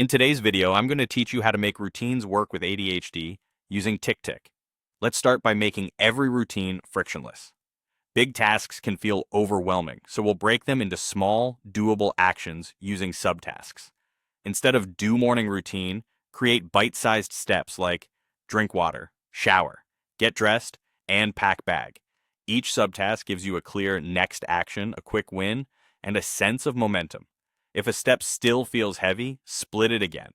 In today's video, I'm going to teach you how to make routines work with ADHD using Ticktick. Let's start by making every routine frictionless. Big tasks can feel overwhelming, so we'll break them into small, doable actions using subtasks. Instead of do morning routine, create bite-sized steps like drink water, shower, get dressed, and pack bag. Each subtask gives you a clear next action, a quick win, and a sense of momentum. If a step still feels heavy, split it again.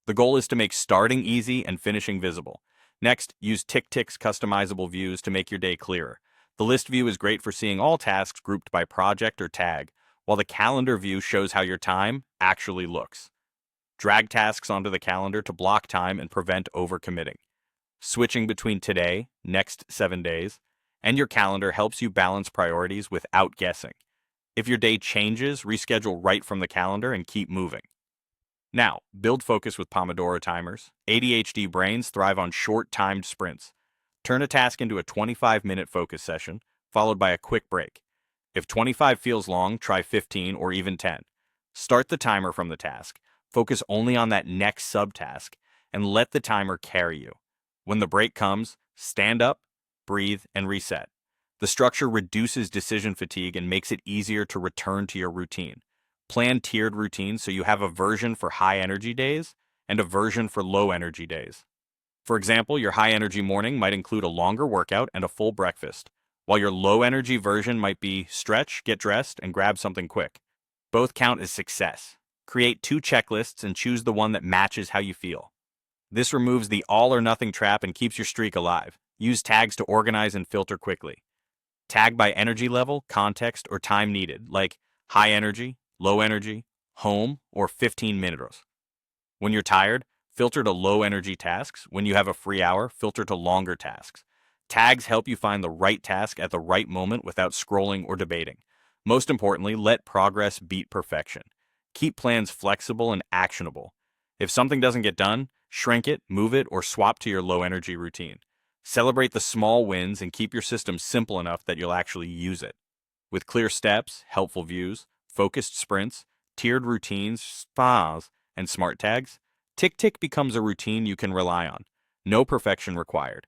The goal is to make starting easy and finishing visible. Next, use Ticktick's customizable views to make your day clearer. The list view is great for seeing all tasks grouped by project or tag, while the calendar view shows how your time actually looks. Drag tasks onto the calendar to block time and prevent overcommitting. Switching between today, next 7 days, and your calendar helps you balance priorities without guessing. If your day changes, reschedule right from the calendar and keep moving. Now, build focus with Pomodoro timers. ADHD brains thrive on short-timed sprints. Turn a task into a 25-minute focus session, followed by a quick break. If 25 feels long, try 15 or even 10. Start the timer from the task. Focus only on that next subtask, and let the timer carry you. When the break comes, stand up, breathe, and reset. The structure reduces decision fatigue and makes it easier to return to your routine. Plan tiered routines so you have a version for high-energy days and a version for low-energy days. For example, your high-energy morning might include a longer workout and a full breakfast, while your low-energy version might be stretch, get dressed, and grab something quick. Both count as success. Create 2 checklists and choose the one that matches how you feel. This removes the all-or-nothing trap and keeps your streak alive. Use tags to organize and filter quickly. Tag by energy level, context, or time needed, like high energy, low energy, home, or 15 minutos. When you're tired, filter to low energy tasks. When you have a free hour, filter to longer tasks. Tags help you find the right task at the right moment without scrolling or debating. Most importantly, let progress beat perfection. Keep plans flexible and actionable. If something doesn't get done, shrink it, move it, or swap to your low energy routine. Celebrate the small wins and keep your system simple enough that you'll actually use it. With clear steps, helpful views, focused sprints, tiered routines, spas, and smart tags, Tick becomes a routine you can rely on. No perfection required.